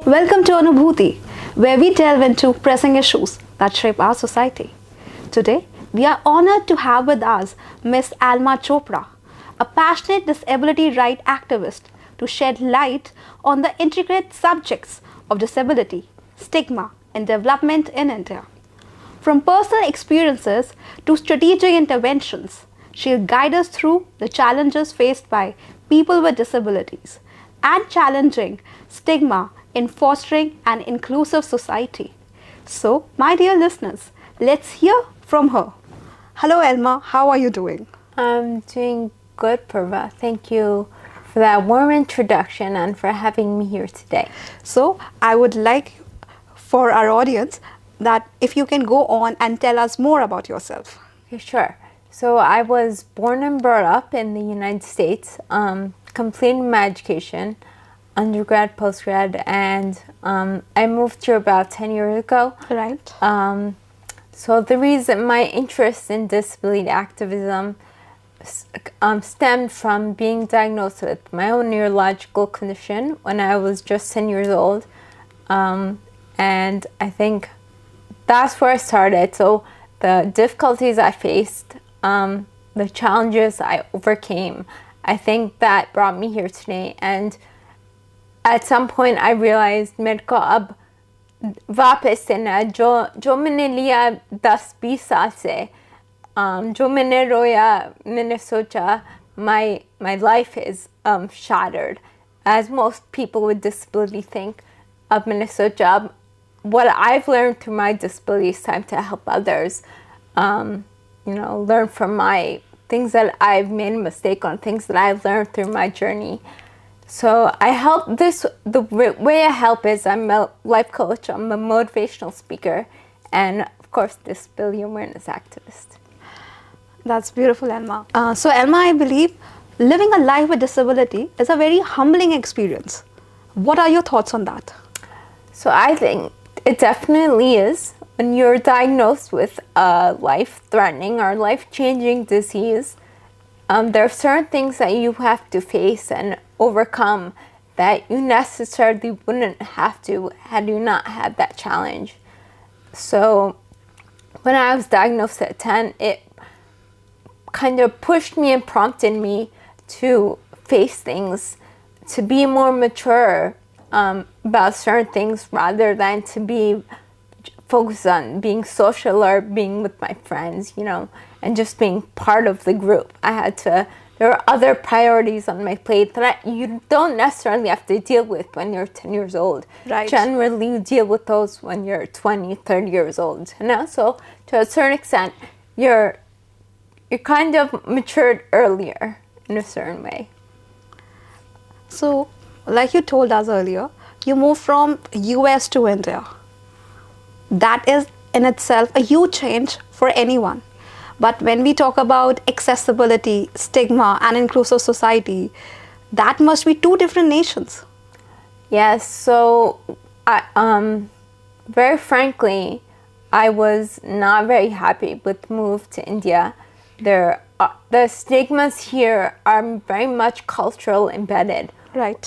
Welcome to Anubhuti, where we delve into pressing issues that shape our society. Today, we are honored to have with us Miss Alma Chopra, a passionate disability rights activist, to shed light on the intricate subjects of disability, stigma, and development in India. From personal experiences to strategic interventions, she'll guide us through the challenges faced by people with disabilities and challenging stigma in fostering an inclusive society. So, my dear listeners, let's hear from her. Hello, Alma. How are you doing? I'm doing good, Purva. Thank you for that warm introduction and for having me here today. So, I would like for our audience that if you can go on and tell us more about yourself. Okay, sure. So I was born and brought up in the United States, completed my education, undergrad, postgrad, and I moved here about 10 years ago. Right. So the reason my interest in disability activism stemmed from being diagnosed with my own neurological condition when I was just 10 years old. And I think that's where I started. So the difficulties I faced, the challenges I overcame, I think that brought me here today. And at some point I realized मेरे को अब वापस से ना जो मैंने लिया 10-20 साल से, जो मैंने रोया, मैंने सोचा, my life is shattered, as most people with disability think. अब मैंने सोचा what I've learned through my disability is time to help others, learn from my things that I've made a mistake on, things that I've learned through my journey. So I help the way I help is I'm a life coach, I'm a motivational speaker, and of course, disability awareness activist. That's beautiful, Alma. So, Alma, I believe living a life with disability is a very humbling experience. What are your thoughts on that? So I think it definitely is. When you're diagnosed with a life-threatening or life-changing disease, there are certain things that you have to face and overcome that you necessarily wouldn't have to had you not had that challenge. So when I was diagnosed at 10, it kind of pushed me and prompted me to face things, to be more mature about certain things rather than to be focused on being social or being with my friends, and just being part of the group. There are other priorities on my plate that you don't necessarily have to deal with when you're 10 years old. Right. Generally, you deal with those when you're 20, 30 years old. So to a certain extent, you're kind of matured earlier in a certain way. So, like you told us earlier, you moved from US to India. That is in itself a huge change for anyone. But when we talk about accessibility, stigma, and inclusive society, that must be two different nations. Yes, so very frankly, I was not very we with the move to India. The stigmas here are very much cultural embedded. Right.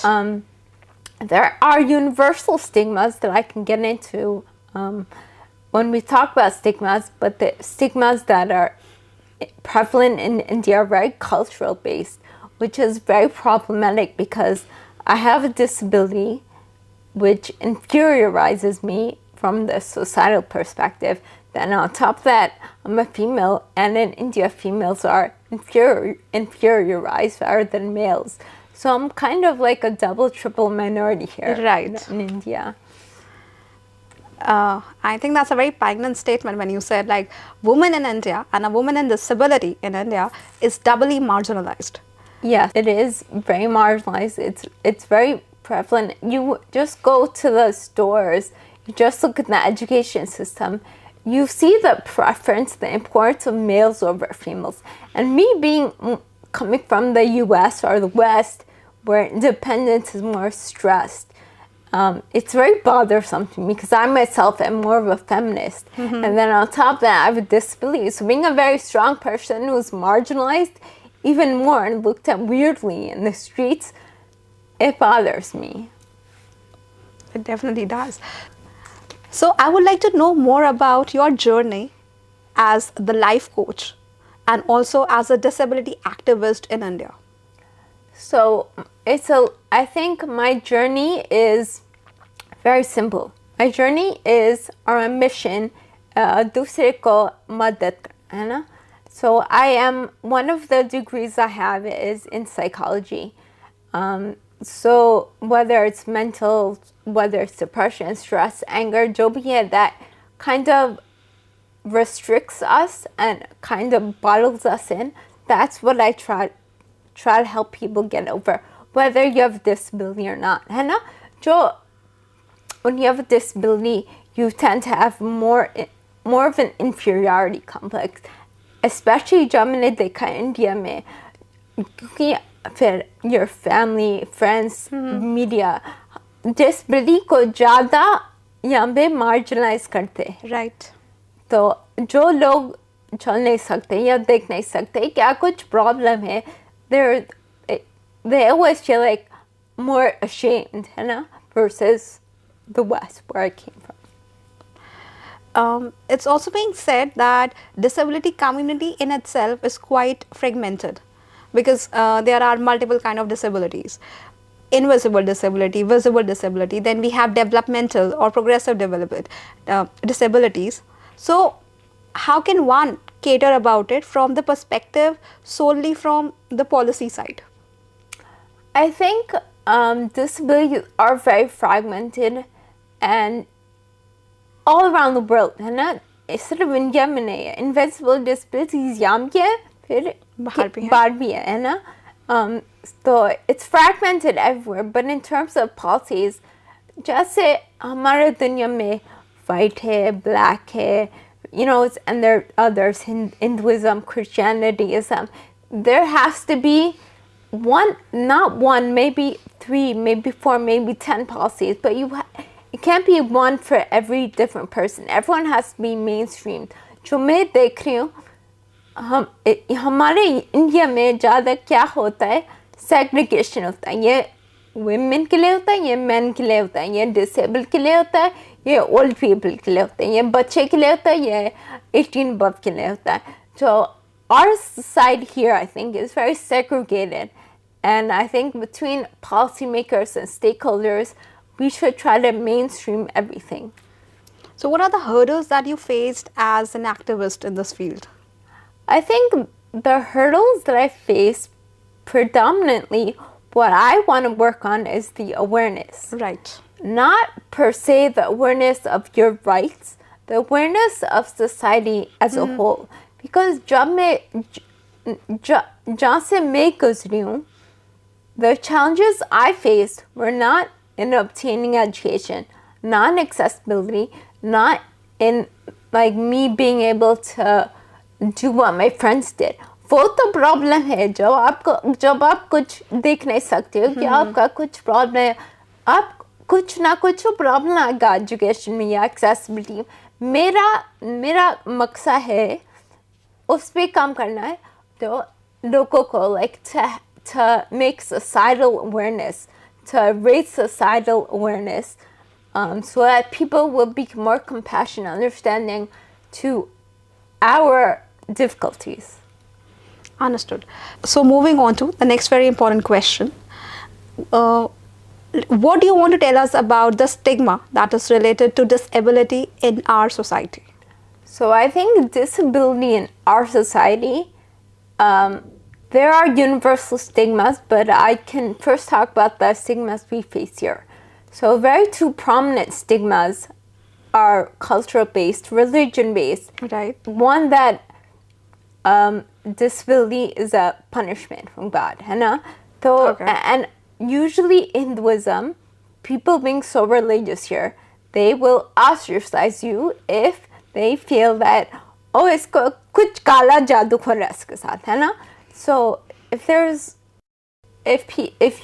There are universal stigmas that I can get into when we talk about stigmas, but the stigmas that are prevalent in India are very cultural based, which is very problematic because I have a disability which inferiorizes me from the societal perspective. Then on top of that, I'm a female, and in India, females are inferiorized rather than males. So I'm kind of like a double, triple minority here, right, in India. I think that's a very poignant statement when you said like women in India and a woman in disability in India is doubly marginalized. Yes, it is very marginalized. It's very prevalent. You just go to the stores, you just look at the education system, you see the preference, the importance of males over females. And me coming from the US or the West, where independence is more stressed, it's very bothersome to me because I myself am more of a feminist. Mm-hmm. And then on top of that, I have a disability. So being a very strong person who's marginalized even more and looked at weirdly in the streets, it bothers me. It definitely does. So I would like to know more about your journey as the life coach and also as a disability activist in India. So I think my journey is very simple. My journey is our mission, दूसरे को मदद करना, है ना? So I am, one of the degrees I have is in psychology. So whether it's mental, whether it's depression, stress, anger, जो भी है, that kind of restricts us and kind of bottles us in. That's what I try to help people get over, whether you have a disability or not, है ना? जो when you have a disability, you tend to have more of an inferiority complex, especially जब मैंने देखा India में, क्योंकि फिर your family, friends, media, disability को ज़्यादा यहाँ पे marginalize करते, Right. तो जो लोग चल नहीं सकते या देख नहीं सकते, क्या कुछ problem है, they always feel like more ashamed, है ना, versus the West, where I came from. It's also being said that disability community in itself is quite fragmented because there are multiple kind of disabilities. Invisible disability, visible disability, then we have developmental or progressive disabilities. So how can one cater about it from the perspective solely from the policy side? I think disabilities are very fragmented and all around the world, है ना? सिर्फ India में नहीं है, invisible disabilities यहाँ भी है, फिर बाहर भी है ना? So it's fragmented everywhere, but in terms of policies, जैसे हमारे दुनिया में white है, black है, you know, and there are others, Hinduism, Christianityism, there has to be not one, maybe 3, maybe 4, maybe 10 policies, but it can't be one for every different person. Everyone has to be mainstream. जो मैं देख रही हूँ, हमारे India में ज़्यादा क्या होता है, segregation होता है, ये women के लिए होता है, ये men के लिए होता है, ये disabled के लिए होता है, ये old people के लिए होता है, ये बच्चे के लिए होता है, ये 18 above के लिए होता है. So our side here, I think, is very segregated, and I think between policymakers and stakeholders, we should try to mainstream everything. So what are the hurdles that you faced as an activist in this field? I think the hurdles that I face, predominantly what I want to work on is the awareness. Right. Not per se the awareness of your rights, the awareness of society as a whole. Because जहाँ से मैं गुजरी हूँ, the challenges I faced were not in obtaining education, not in accessibility, not in like me being able to do what my friends did. वो तो problem है जब आप कुछ देख नहीं सकते हो कि आपका कुछ प्रॉब्लम है, आप कुछ ना कुछ प्रॉब्लम आएगा एजुकेशन में या accessibility. मेरा मकसद है उस पे काम करना है, तो लोगों को like to make societal awareness, to raise societal awareness, so that people will be more compassionate, understanding to our difficulties. Understood. So moving on to the next very important question. What do you want to tell us about the stigma that is related to disability in our society? So I think disability in our society, there are universal stigmas, but I can first talk about the stigmas we face here. So very two prominent stigmas are cultural-based, religion-based. Right. One that disability is a punishment from God, है ना? So, okay. And usually in Hinduism, people being so religious here, they will ostracize you if they feel that, oh, इसको कुछ काला जादू हो रहा है इसके साथ, है ना? So if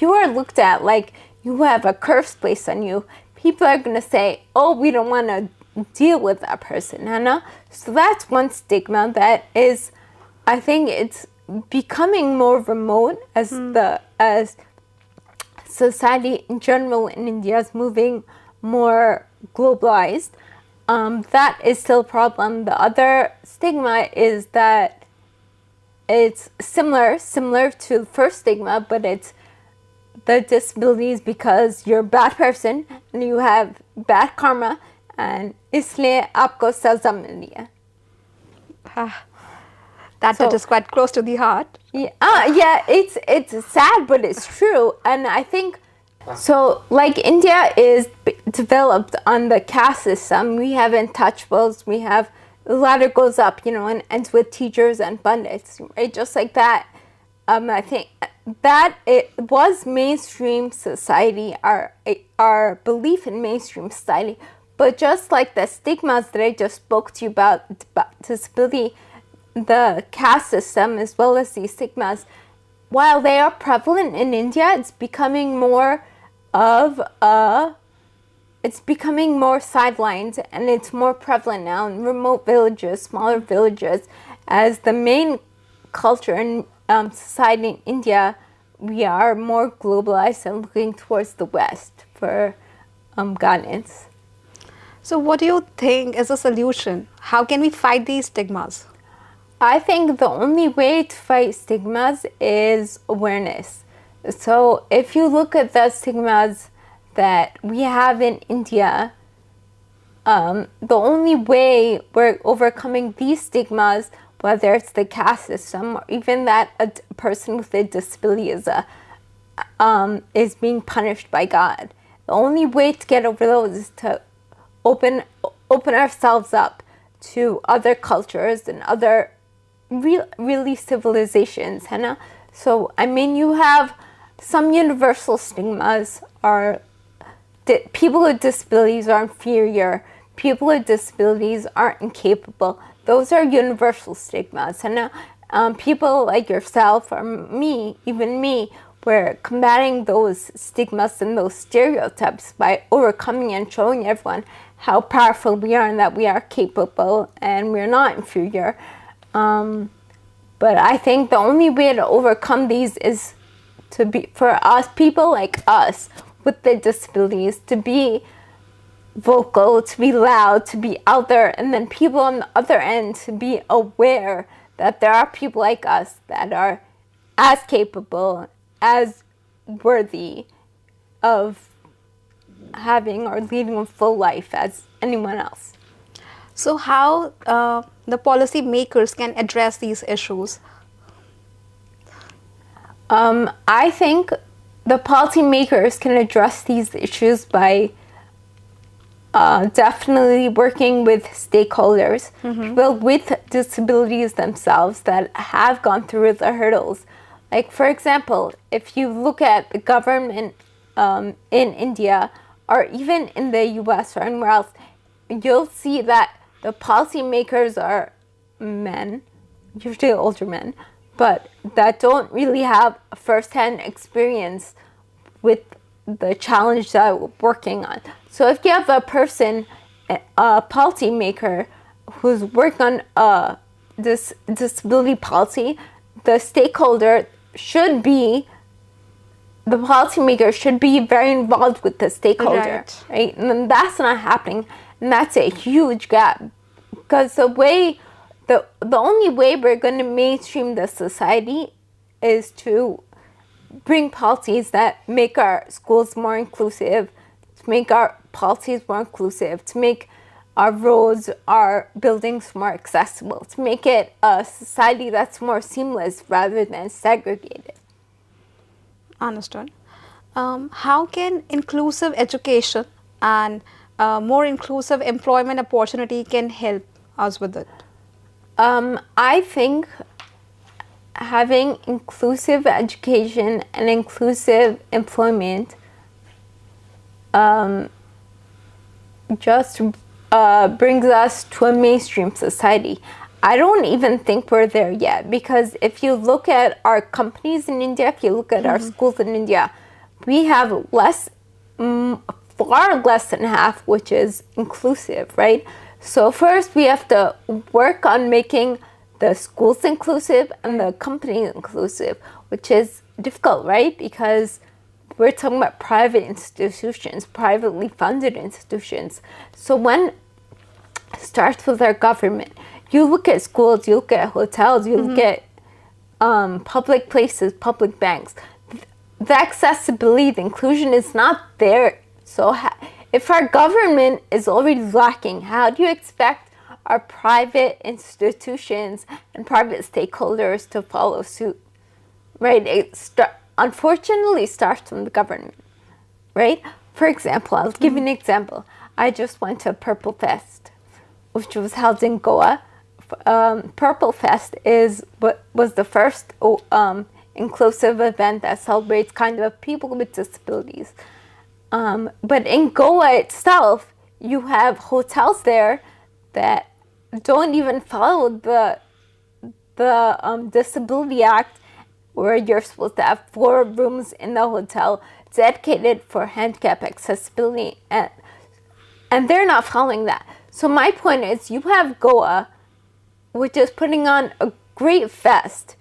you are looked at like you have a curse placed on you, people are going to say, oh, we don't want to deal with that person, है ना? So that's one stigma that is, I think it's becoming more remote as society in general in India is moving more globalized, that is still a problem. The other stigma is that it's similar to the first stigma, but it's the disabilities because you're a bad person and you have bad karma, and इसलिए आपको सजा मिली है. That touches quite close to the heart. Yeah, it's sad, but it's true. And I think so. Like India is developed on the caste system. We have untouchables. We have the ladder goes up, and ends with teachers and pundits, right? Just like that. I think that it was mainstream society, our belief in mainstream society. But just like the stigmas that I just spoke to you about disability, the caste system as well as these stigmas, while they are prevalent in India, it's becoming more sidelined, and it's more prevalent now in remote villages, smaller villages. As the main culture and society in India, we are more globalized and looking towards the West for guidance. So what do you think is a solution? How can we fight these stigmas? I think the only way to fight stigmas is awareness. So if you look at the stigmas that we have in India, the only way we're overcoming these stigmas, whether it's the caste system or even that a person with a disability is being punished by God, the only way to get over those is to open ourselves up to other cultures and other really civilizations, है ना? So I mean, you have some universal stigmas are people with disabilities are inferior, people with disabilities aren't incapable. Those are universal stigmas, and people like yourself or me, even me, we're combating those stigmas and those stereotypes by overcoming and showing everyone how powerful we are and that we are capable and we're not inferior. But I think the only way to overcome these is for us, people like us with the disabilities, to be vocal, to be loud, to be out there, and then people on the other end to be aware that there are people like us that are as capable, as worthy of having or leading a full life as anyone else. So how the policy makers can address these issues? I think the policymakers can address these issues by definitely working with stakeholders, people with disabilities themselves that have gone through the hurdles. Like, for example, if you look at the government in India or even in the US or anywhere else, you'll see that the policymakers are men, usually older men, but that don't really have a first-hand experience with the challenge that we're working on. So if you have a person, a policymaker who's working on this disability policy, the stakeholder should be, the policymaker should be very involved with the stakeholder, right? And then that's not happening, and that's a huge gap, because the only way we're going to mainstream the society is to bring policies that make our schools more inclusive, to make our policies more inclusive, to make our roads, our buildings more accessible, to make it a society that's more seamless rather than segregated. Understood. How can inclusive education and more inclusive employment opportunity can help us with it? I think having inclusive education and inclusive employment just brings us to a mainstream society. I don't even think we're there yet, because if you look at our companies in India, if you look at our schools in India, we have far less than half which is inclusive, right? So first we have to work on making the schools inclusive and the companies inclusive, which is difficult, right? Because we're talking about private institutions, privately funded institutions. So when it starts with our government, you look at schools, you look at hotels, you look at public places, public banks. The accessibility, the inclusion is not there. So if our government is already lacking, how do you expect our private institutions and private stakeholders to follow suit? Right? Unfortunately, it starts from the government. Right? For example, I'll give you an example. I just went to Purple Fest, which was held in Goa. Purple Fest was the first inclusive event that celebrates kind of people with disabilities. But in Goa itself, you have hotels there that don't even follow the Disability Act, where you're supposed to have 4 rooms in the hotel dedicated for handicap accessibility, and they're not following that. So my point is, you have Goa, which is putting on a great fest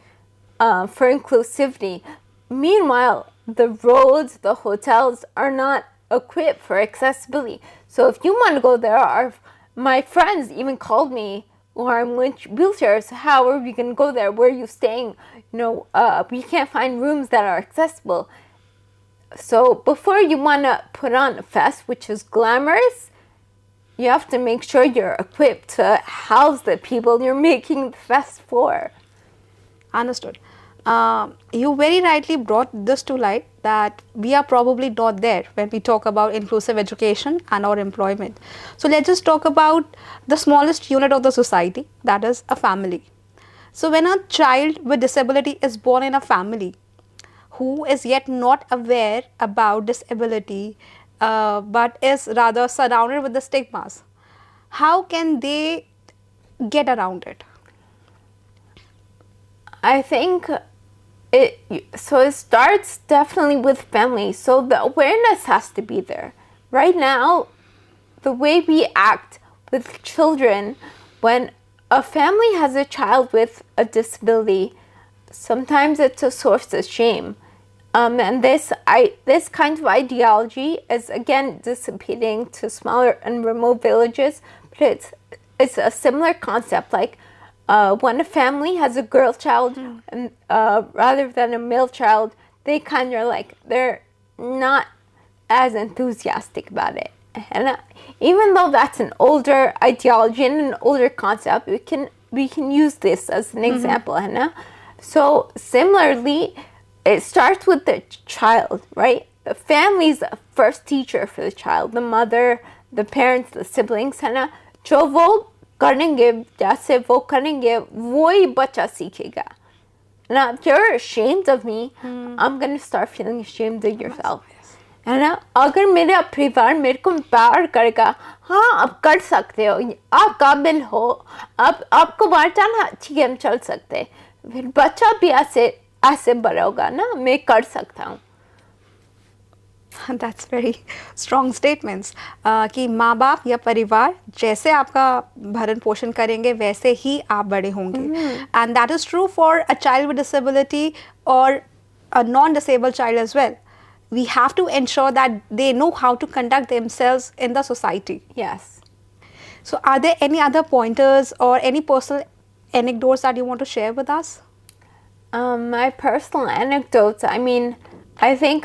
for inclusivity. Meanwhile, the roads, the hotels are not equipped for accessibility. So if you want to go there, my friends even called me, or I'm in wheelchairs, how are we going to go there? Where are you staying? We can't find rooms that are accessible. So before you want to put on a fest, which is glamorous, you have to make sure you're equipped to house the people you're making the fest for. Understood. You very rightly brought this to light, that we are probably not there when we talk about inclusive education and our employment. So let's just talk about the smallest unit of the society, that is a family. So when a child with disability is born in a family who is yet not aware about disability, but is rather surrounded with the stigmas, how can they get around it? I think it starts definitely with family. So the awareness has to be there. Right now, the way we act with children, when a family has a child with a disability, sometimes it's a source of shame. And this kind of ideology is again dissipating to smaller and remote villages, but it's a similar concept. Like when a family has a girl child and rather than a male child, they kind of they're not as enthusiastic about it. And even though that's an older ideology and an older concept, we can use this as an example. So similarly, it starts with the child, right? The family's the first teacher for the child, the mother, the parents, the siblings, है ना? जो वो करेंगे, जैसे वो करेंगे, वो ही बच्चा सीखेगा. Now, if you're ashamed of me, I'm going to start feeling ashamed of yourself. है ना? अगर मेरा परिवार मेरे को प्यार करेगा, हाँ, आप कर सकते हो, आप काबिल हो, आपको बाहर जाना, ठीक है, हम चल सकते हैं. फिर बच्चा भी ऐसे बड़ा होगा ना, मैं कर सकता हूँ. That's very strong statements. कि माँ बाप या परिवार जैसे आपका भरण पोषण करेंगे वैसे ही आप बड़े होंगे. And that is true for a child with disability or a non-disabled child as well. We have to ensure that they know how to conduct themselves in the society. Yes. So are there any other pointers or any personal anecdotes that you want to share with us? My personal anecdotes, I mean, I think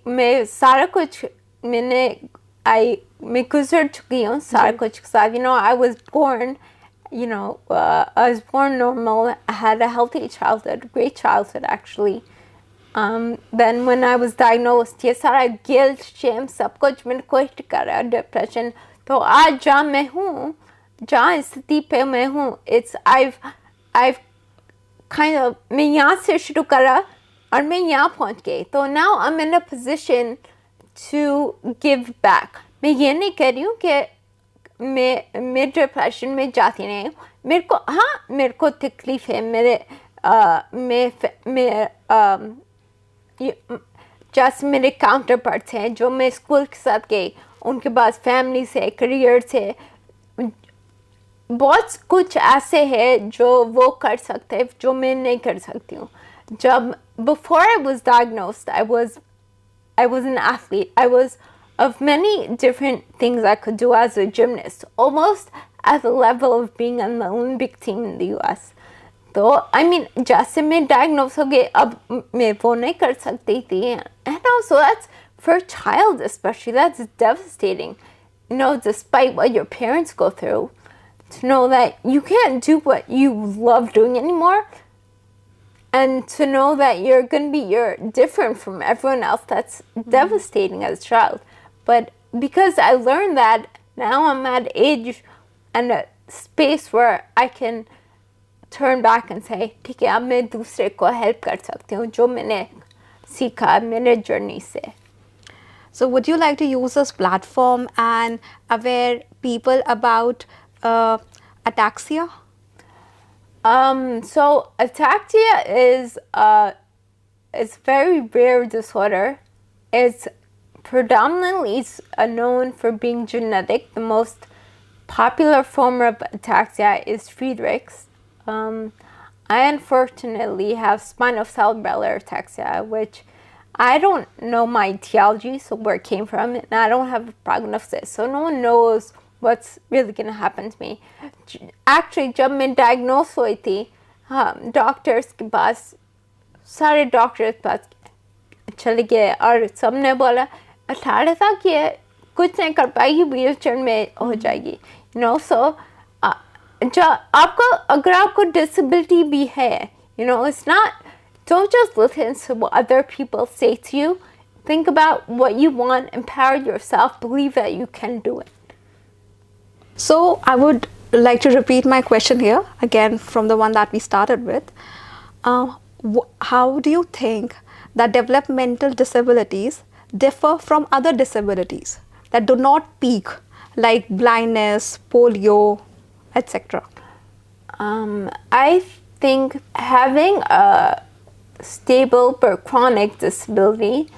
मैं सारा कुछ मैं गुजर चुकी हूँ सारा कुछ के साथ. I was born, I was born normal. I had a healthy childhood, great childhood actually. Then when I was diagnosed, ये सारा guilt, shame, सब कुछ मेरे को hit करा, depression. तो आज जहाँ मैं हूँ, जहाँ स्थिति पे मैं हूँ, I've kind of मैं यहाँ से शुरू करा और मैं यहाँ पहुँच गई. तो now I'm in a position to give back. मैं ये नहीं कह रही हूँ कि मैं डिप्रेशन में जाती नहीं हूँ. मेरे को तकलीफ है. जैसे मेरे काउंटर पार्ट्स हैं जो मैं स्कूल के साथ गई, उनके पास फैमिली से, करियर से, बहुत कुछ ऐसे है जो वो कर सकते हैं जो मैं नहीं कर सकती हूँ. जब before I was diagnosed, I was I was an athlete. I was of many different things I could do as a gymnast, almost at the level of being on the Olympic team in the US. तो I mean, जैसे मैं diagnosed हो गई, अब मैं वो नहीं कर सकती थी. And also that's, for a child especially, that's devastating. You know, despite what your parents go through, to know that you can't do what you love doing anymore, and to know that you're different from everyone else, that's devastating as a child. But because I learned that, now I'm at age and a space where I can turn back and say, ठीक है, अब मैं दूसरे को help कर सकती हूँ जो मैंने सीखा मेरे journey से. So would you like to use this platform and aware people about ataxia? So ataxia is it's very rare disorder. It's predominantly known for being genetic. The most popular form of ataxia is Friedreich's. I unfortunately have spinocerebellar ataxia, which I don't know my etiology, so where it came from, and I don't have a prognosis, so no one knows what's really going to happen to me. Actually, जब मैं diagnosed हुई थी, doctors के पास, सारे doctors के पास चले गए और सबने बोला 18 साल की है, कुछ नहीं कर पाएगी, wheelchair में हो जाएगी. You know, so अगर आपको disability भी है, you know, it's not, don't just listen to what other people say to you. Think about what you want, empower yourself, believe that you can do it. So I would like to repeat my question here again from the one that we started with. How do you think that developmental disabilities differ from other disabilities that do not peak, like blindness, polio, etc.? I think having a stable but chronic disability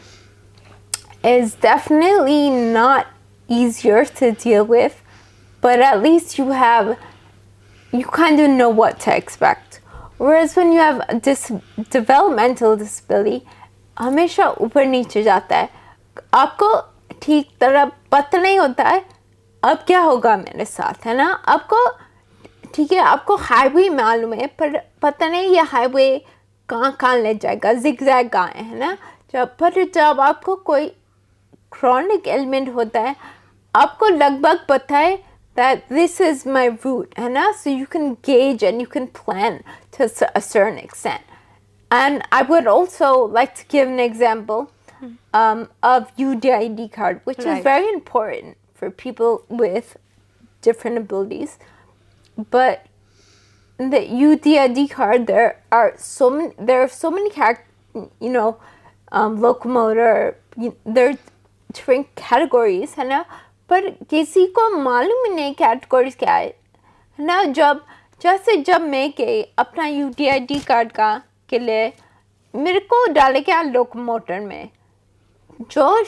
is definitely not easier to deal with, but at least you kind of know what to expect. Whereas when you have a developmental disability, हमेशा ऊपर नीचे जाता है. आपको ठीक तरह पता नहीं होता है अब क्या होगा मेरे साथ, है ना. आपको ठीक है, आपको हाईवे मालूम है, पर पता नहीं ये हाईवे कहाँ ले जाएगा, zigzag कहाँ है ना. जब आपको कोई chronic ailment होता है, आपको लगभग पता है that this is my route, है ना. So you can gauge and you can plan to a certain extent. And I would also like to give an example of UDID card, which is very important for people with different abilities. But the UDID card, there are so many you know, locomotor, there are different categories, है ना. पर किसी को मालूम ही नहीं categories क्या है ना. जब मैं गई अपना UDID कार्ड के लिए, मेरे को डाले क्या लोकोमोटर में, जो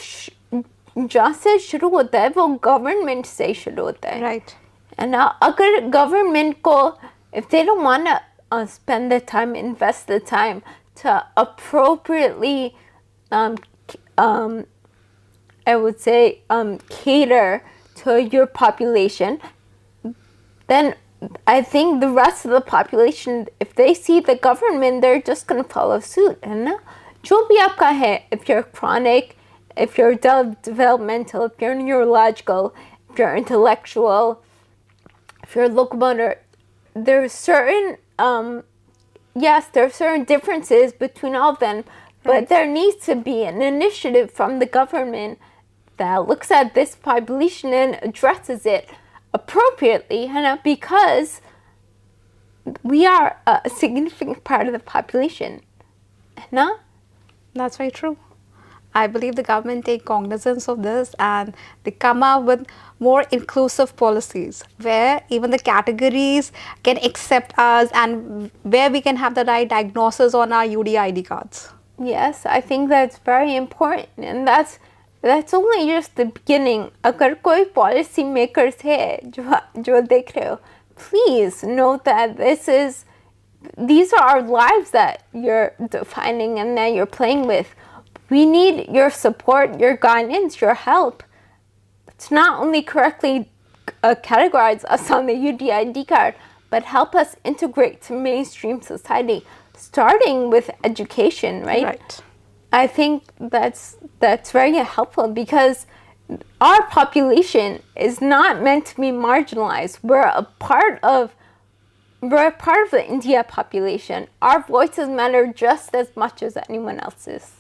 जहाँ से शुरू होता है वो गवर्नमेंट से शुरू होता है, right? And अगर गवर्नमेंट को, if they don't want to spend the time, invest the time to appropriately I would say cater to your population, then I think the rest of the population, if they see the government, they're just going to follow suit. And जो भी आपका है, if you're chronic, if you're developmental, if you're neurological, if you're intellectual, if you're locomotor, there's certain yes, there are certain differences between all of them, but there needs to be an initiative from the government that looks at this population and addresses it appropriately, because we are a significant part of the population. That's very true. I believe the government take cognizance of this and they come up with more inclusive policies where even the categories can accept us and where we can have the right diagnosis on our UDID cards. Yes, I think that's very important, and that's only just the beginning. अगर कोई policymakers है जो देख रहे हो, please note that these are our lives that you're defining and that you're playing with. we need your support, your guidance, your help to not only correctly categorize us on the UDID card, but help us integrate to mainstream society, starting with education, right? Right. I think that's very helpful, because our population is not meant to be marginalized. We're a part of the India population. Our voices matter just as much as anyone else's.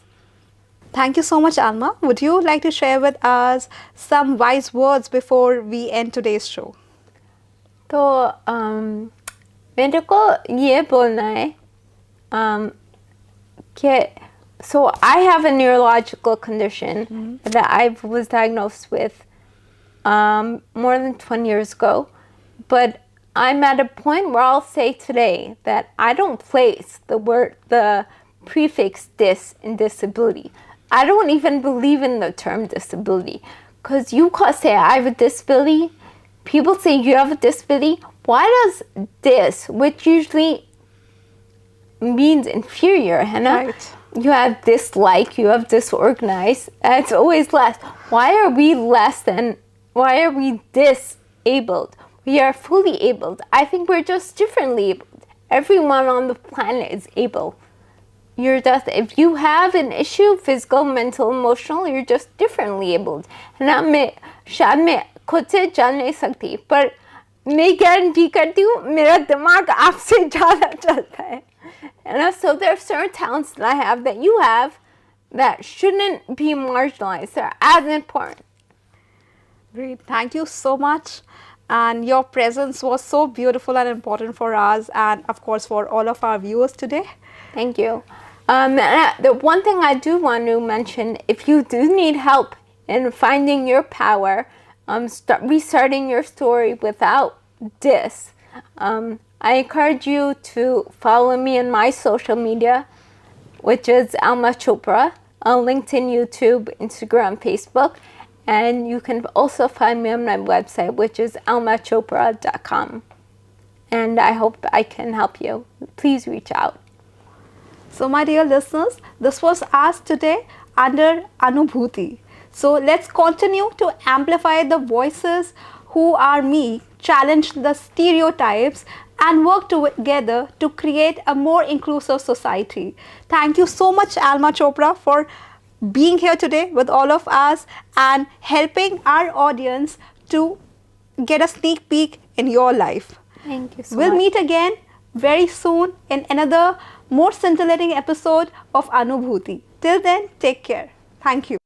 Thank you so much, Alma. Would you like to share with us some wise words before we end today's show? तो मेरे को ये बोलना है कि so I have a neurological condition that I was diagnosed with more than 20 years ago, but I'm at a point where I'll say today that I don't place the prefix dis in disability. I don't even believe in the term disability, because you could say I have a disability, people say you have a disability. Why does dis, which usually means inferior, Hannah? Right. You have dislike, you have disorganized, and it's always less. Why are we disabled? We are fully abled. I think we're just differently abled. Everyone on the planet is able. If you have an issue, physical, mental, emotional, you're just differently abled. And मैं शायद मैं खुद से चल नहीं सकती, पर मैं गारंटी करती हूँ मेरा दिमाग आपसे ज़्यादा चलता है. And so there are certain talents that I have that you have that shouldn't be marginalized. They're as important. Great. Thank you so much. And your presence was so beautiful and important for us, and of course for all of our viewers today. Thank you. The one thing I do want to mention, if you do need help in finding your power, restarting your story without dis, I encourage you to follow me on my social media, which is Alma Chopra, on LinkedIn, YouTube, Instagram, Facebook. And you can also find me on my website, which is almachopra.com. And I hope I can help you. Please reach out. So my dear listeners, this was us today under Anubhuti. So let's continue to amplify the voices who are me, challenge the stereotypes, and work together to create a more inclusive society. Thank you so much, Alma Chopra, for being here today with all of us and helping our audience to get a sneak peek in your life. Thank you so We'll much. meet again very soon in another more scintillating episode of Anubhuti. Till then, take care. Thank you.